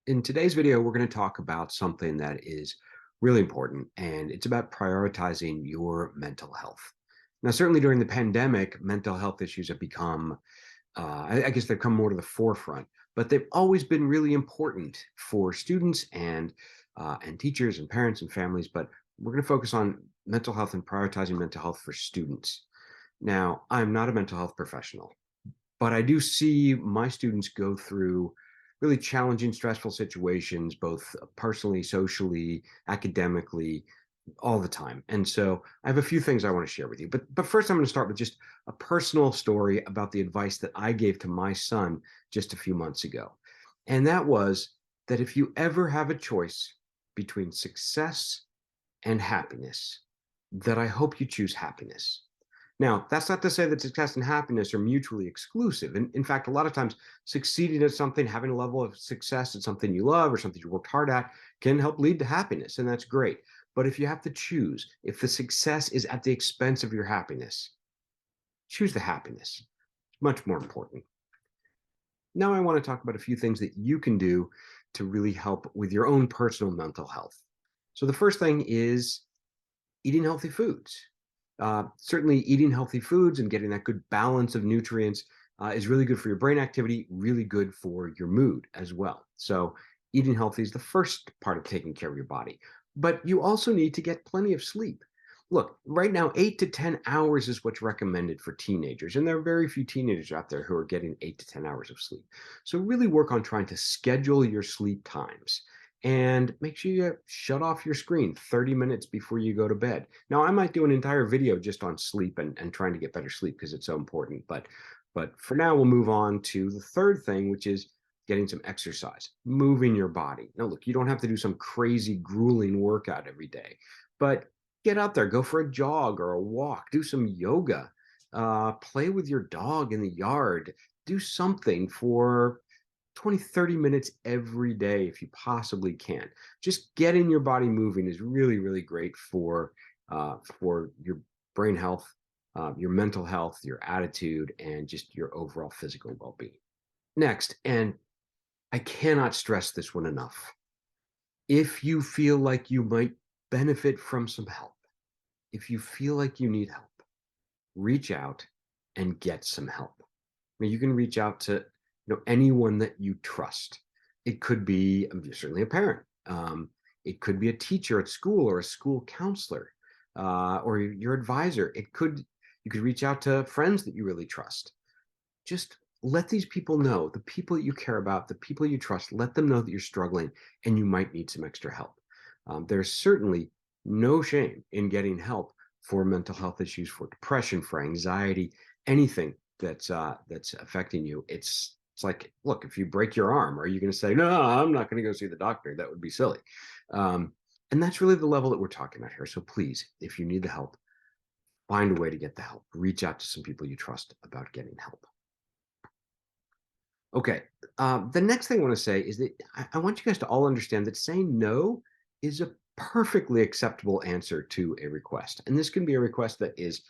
In today's video, we're going to talk about something that is really important, and it's about prioritizing your mental health. Now, certainly during the pandemic, mental health issues have become, I guess they've come more to the forefront, but they've always been really important for students and teachers and parents and families. But we're going to focus on mental health and prioritizing mental health for students. Now, I'm not a mental health professional, but I do see my students go through really challenging, stressful situations, both personally, socially, academically, all the time. And so I have a few things I want to share with you. But first, I'm going to start with just a personal story about the advice that I gave to my son just a few months ago. And that was that if you ever have a choice between success and happiness, that I hope you choose happiness. Now, that's not to say that success and happiness are mutually exclusive. In fact, a lot of times succeeding at something, having a level of success at something you love or something you worked hard at can help lead to happiness, and that's great. But if you have to choose, if the success is at the expense of your happiness, choose the happiness. It's much more important. Now, I want to talk about a few things that you can do to really help with your own personal mental health. So, the first thing is eating healthy foods. Certainly, eating healthy foods and getting that good balance of nutrients is really good for your brain activity, really good for your mood as well. So, eating healthy is the first part of taking care of your body. But you also need to get plenty of sleep. Look, right now, 8 to 10 hours is what's recommended for teenagers. And there are very few teenagers out there who are getting 8 to 10 hours of sleep. So, really work on trying to schedule your sleep times and make sure you shut off your screen 30 minutes before you go to bed. Now, I might do an entire video just on sleep and trying to get better sleep because it's so important. But for now, we'll move on to the third thing, which is getting some exercise, moving your body. Now, look, you don't have to do some crazy, grueling workout every day, but get out there, go for a jog or a walk, do some yoga, play with your dog in the yard, do something for 20, 30 minutes every day if you possibly can. Just getting your body moving is really, really great for your brain health, your mental health, your attitude, and just your overall physical well-being. Next, and I cannot stress this one enough. If you feel like you might benefit from some help, if you feel like you need help, reach out and get some help. I mean, you can reach out to anyone that you trust. It could be certainly a parent. It could be a teacher at school or a school counselor or your advisor. You could reach out to friends that you really trust. Just let these people know, the people that you care about, the people you trust, let them know that you're struggling and you might need some extra help. There's certainly no shame in getting help for mental health issues, for depression, for anxiety, anything that's affecting you. It's like, look, if you break your arm, are you going to say, no, I'm not going to go see the doctor? That would be silly. Um, and that's really the level that we're talking about here. So please, if you need the help, find a way to get the help. Reach out to some people you trust about getting help. Okay. The next thing I want to say is that I want you guys to all understand that saying no is a perfectly acceptable answer to a request. And this can be a request that is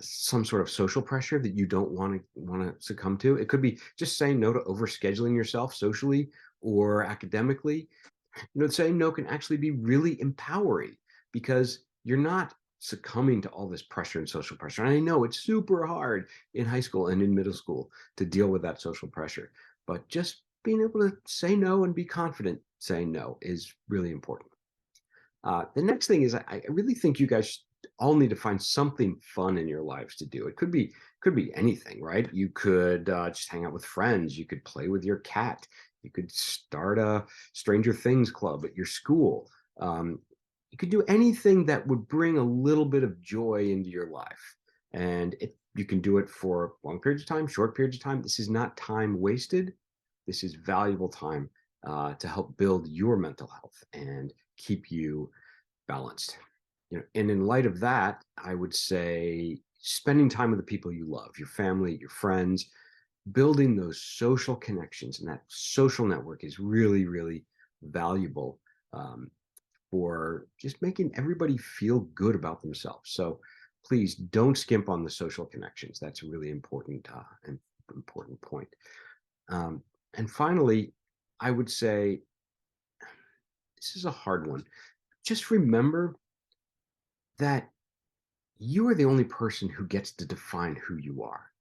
some sort of social pressure that you don't want to succumb to. It could be just saying no to overscheduling yourself socially or academically. Saying no can actually be really empowering because you're not succumbing to all this pressure and social pressure. And I know it's super hard in high school and in middle school to deal with that social pressure, but just being able to say no and be confident saying no is really important. The next thing is I really think you guys all need to find something fun in your lives to do. It could be anything, right? You could just hang out with friends. You could play with your cat. You could start a Stranger Things club at your school. You could do anything that would bring a little bit of joy into your life, and you can do it for long periods of time, short periods of time. This is not time wasted. This is valuable time to help build your mental health and keep you balanced. And in light of that, I would say spending time with the people you love, your family, your friends, building those social connections and that social network is really, really valuable for just making everybody feel good about themselves. So please don't skimp on the social connections. That's a really important important point. And finally, I would say this is a hard one. Just remember that you are the only person who gets to define who you are,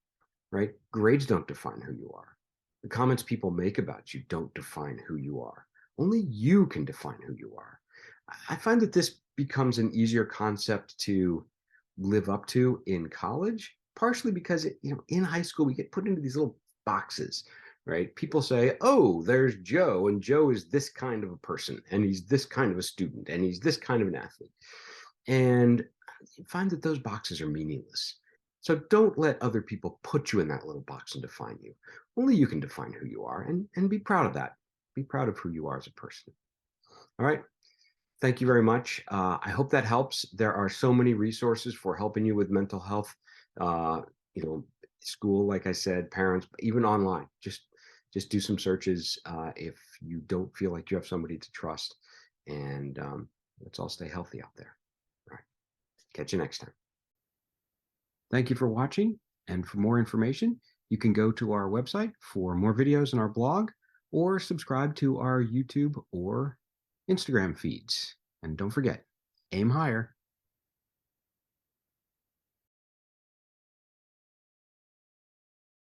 right? Grades don't define who you are. The comments people make about you don't define who you are. Only you can define who you are. I find that this becomes an easier concept to live up to in college, partially because in high school we get put into these little boxes, right? People say, "Oh, there's Joe, and Joe is this kind of a person, and he's this kind of a student, and he's this kind of an athlete." And you find that those boxes are meaningless. So don't let other people put you in that little box and define you. Only you can define who you are, and be proud of that. Be proud of who you are as a person. All right. Thank you very much. I hope that helps. There are so many resources for helping you with mental health. Uh, you know, school, like I said, parents, even online. Just do some searches if you don't feel like you have somebody to trust. And let's all stay healthy out there. All right. Catch you next time. Thank you for watching. And for more information, you can go to our website for more videos in our blog or subscribe to our YouTube or Instagram feeds. And don't forget, aim higher.